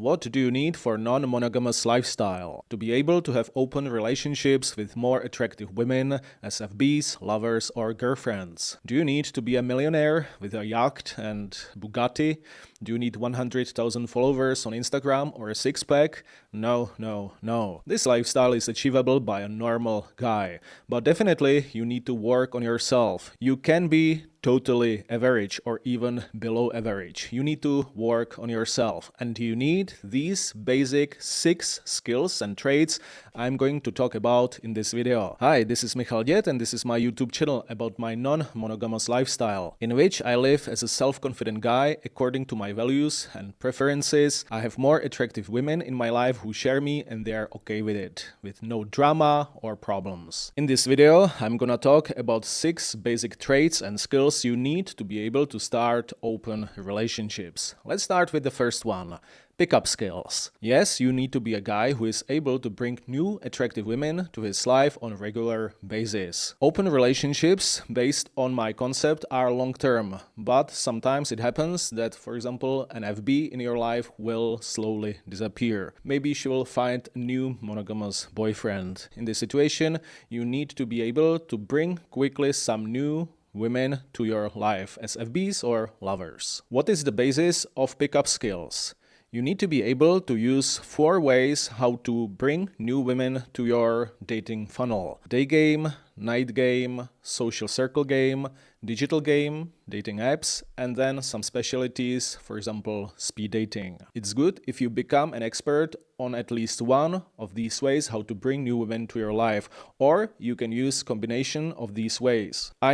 What do you need for non-monogamous lifestyle? To be able to have open relationships with more attractive women as FBs, lovers or girlfriends? Do you need to be a millionaire with a yacht and Bugatti? Do you need 100,000 followers on Instagram or a six-pack? No, no, no. This lifestyle is achievable by a normal guy. But definitely you need to work on yourself. You can be totally average or even below average. You need to work on yourself and you need these basic 6 skills and traits I'm going to talk about in this video. Hi, this is Michal Diet and this is my YouTube channel about my non-monogamous lifestyle, in which I live as a self-confident guy according to my values and preferences. I have more attractive women in my life who share me and they are okay with it, with no drama or problems. In this video, I'm gonna talk about 6 basic traits and skills you need to be able to start open relationships. Let's start with the first one. Pickup skills. Yes, you need to be a guy who is able to bring new attractive women to his life on a regular basis. Open relationships, based on my concept, are long-term, but sometimes it happens that, for example, an FB in your life will slowly disappear. Maybe she will find a new monogamous boyfriend. In this situation, you need to be able to bring quickly some new women to your life as FBs or lovers. What is the basis of pickup skills? You need to be able to use 4 ways how to bring new women to your dating funnel. Day game, night game, social circle game, digital game, dating apps, and then some specialties, for example, speed dating. It's good if you become an expert on at least one of these ways how to bring new women to your life, or you can use combination of these ways. I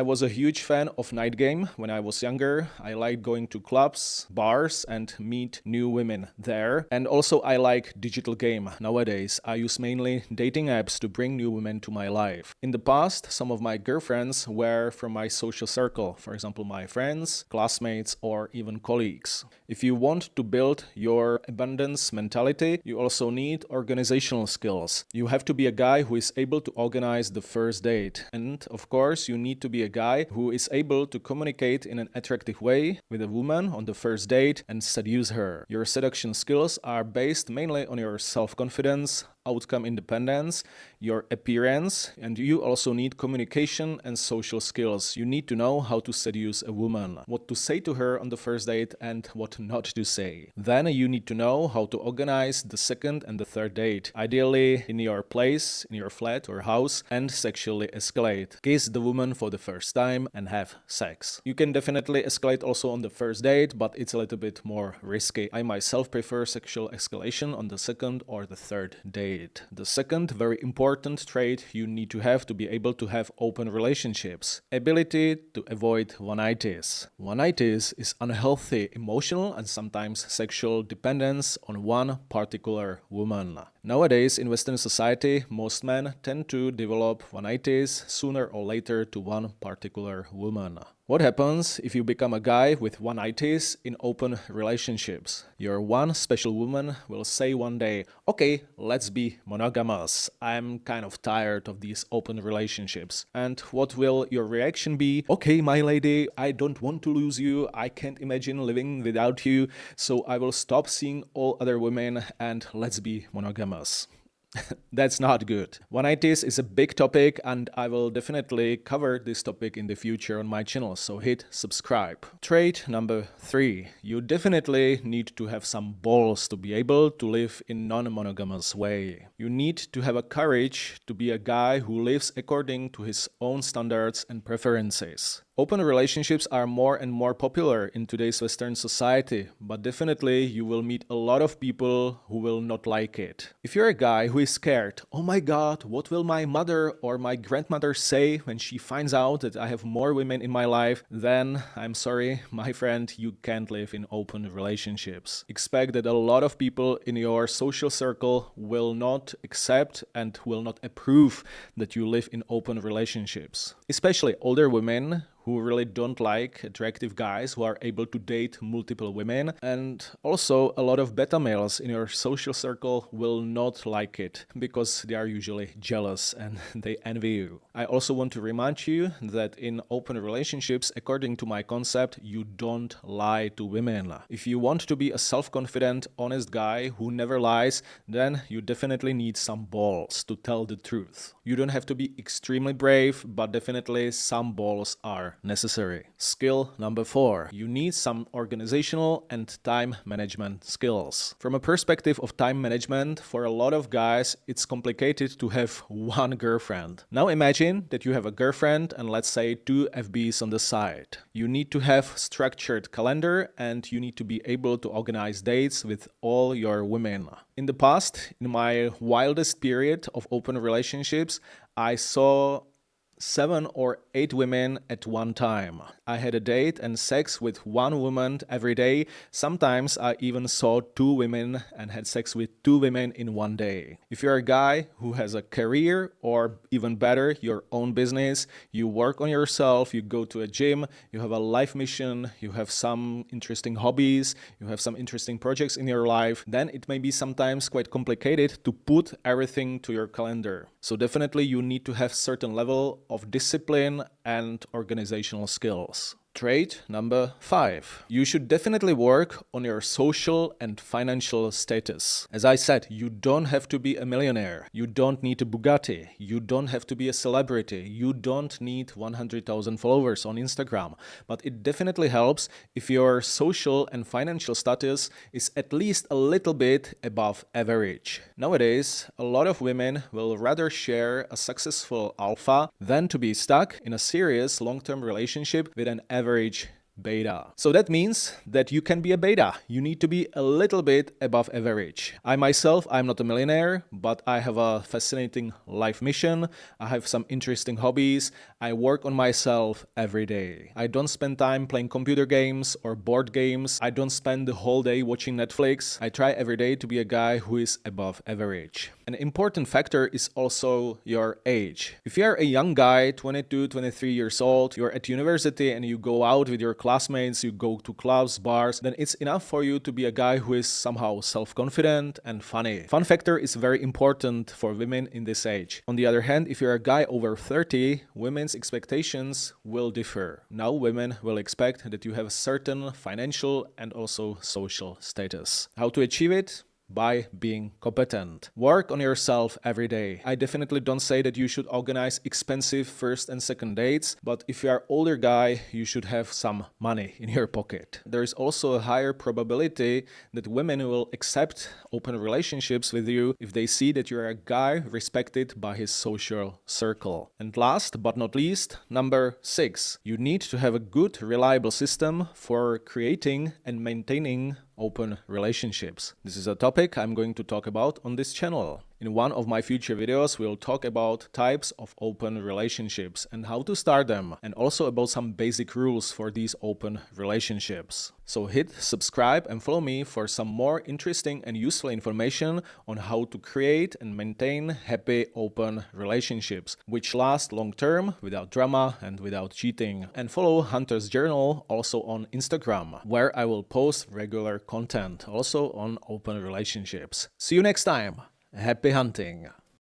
was a huge fan of night game when I was younger. I liked going to clubs, bars and meet new women there. And also I like digital game. Nowadays I use mainly dating apps to bring new women to my life. In the past, some of my girlfriends were from my social circle, for example my friends, classmates or even colleagues. If you want to build your abundance mentality, you also need organizational skills. You have to be a guy who is able to organize the first date. And of course, you need to be a guy who is able to communicate in an attractive way with a woman on the first date and seduce her. Your seduction skills are based mainly on your self-confidence, outcome independence, your appearance, and you also need communication and social skills. You need to know how to seduce a woman, what to say to her on the first date and what not to say. Then you need to know how to organize the second and the third date, ideally in your place, in your flat or house, and sexually escalate. Kiss the woman for the first time and have sex. You can definitely escalate also on the first date, but it's a little bit more risky. I myself prefer sexual escalation on the second or the third date. The second very important trait you need to be able to have open relationships. Ability to avoid one-nighties. One-nighties is unhealthy emotional and sometimes sexual dependence on one particular woman. Nowadays in Western society, most men tend to develop one-nighties sooner or later to one particular woman. What happens if you become a guy with one-nighties in open relationships? Your one special woman will say one day, okay, let's be monogamous. I'm kind of tired of these open relationships. And what will your reaction be? Okay, my lady, I don't want to lose you. I can't imagine living without you. So I will stop seeing all other women and let's be monogamous. That's not good. One-nighties is a big topic and I will definitely cover this topic in the future on my channel, so hit subscribe. Trait number 3. You definitely need to have some balls to be able to live in non-monogamous way. You need to have a courage to be a guy who lives according to his own standards and preferences. Open relationships are more and more popular in today's Western society, but definitely you will meet a lot of people who will not like it. If you're a guy who is scared, oh my god, what will my mother or my grandmother say when she finds out that I have more women in my life, then I'm sorry, my friend, you can't live in open relationships. Expect that a lot of people in your social circle will not accept and will not approve that you live in open relationships. Especially older women who really don't like attractive guys who are able to date multiple women. And also a lot of beta males in your social circle will not like it because they are usually jealous and they envy you. I also want to remind you that in open relationships, according to my concept, you don't lie to women. If you want to be a self-confident, honest guy who never lies, then you definitely need some balls to tell the truth. You don't have to be extremely brave, but definitely some balls are necessary. Skill number 4. You need some organizational and time management skills. From a perspective of time management, for a lot of guys, it's complicated to have one girlfriend. Now imagine that you have a girlfriend and let's say 2 FBs on the side. You need to have structured calendar and you need to be able to organize dates with all your women. In the past, in my wildest period of open relationships, I saw 7 or 8 women at one time. I had a date and sex with one woman every day. Sometimes I even saw 2 women and had sex with 2 women in one day. If you're a guy who has a career or even better, your own business, you work on yourself, you go to a gym, you have a life mission, you have some interesting hobbies, you have some interesting projects in your life, then it may be sometimes quite complicated to put everything to your calendar. So definitely you need to have certain level of discipline and organizational skills. Trait number 5. You should definitely work on your social and financial status. As I said, you don't have to be a millionaire. You don't need a Bugatti. You don't have to be a celebrity. You don't need 100,000 followers on Instagram. But it definitely helps if your social and financial status is at least a little bit above average. Nowadays, a lot of women will rather share a successful alpha than to be stuck in a serious long-term relationship with an average beta. So that means that you can be a beta. You need to be a little bit above average. I myself, I'm not a millionaire, but I have a fascinating life mission. I have some interesting hobbies. I work on myself every day. I don't spend time playing computer games or board games. I don't spend the whole day watching Netflix. I try every day to be a guy who is above average. An important factor is also your age. If you're a young guy, 22, 23 years old, you're at university and you go out with your classmates, you go to clubs, bars, then it's enough for you to be a guy who is somehow self-confident and funny. Fun factor is very important for women in this age. On the other hand, if you're a guy over 30, women's expectations will differ. Now women will expect that you have a certain financial and also social status. How to achieve it? By being competent. Work on yourself every day. I definitely don't say that you should organize expensive first and second dates, but if you are older guy, you should have some money in your pocket. There is also a higher probability that women will accept open relationships with you if they see that you're a guy respected by his social circle. And last but not least, number 6. You need to have a good, reliable system for creating and maintaining open relationships. This is a topic I'm going to talk about on this channel. In one of my future videos, we'll talk about types of open relationships and how to start them, and also about some basic rules for these open relationships. So hit subscribe and follow me for some more interesting and useful information on how to create and maintain happy open relationships, which last long term without drama and without cheating. And follow Hunter's Journal also on Instagram, where I will post regular content also on open relationships. See you next time. Happy hunting!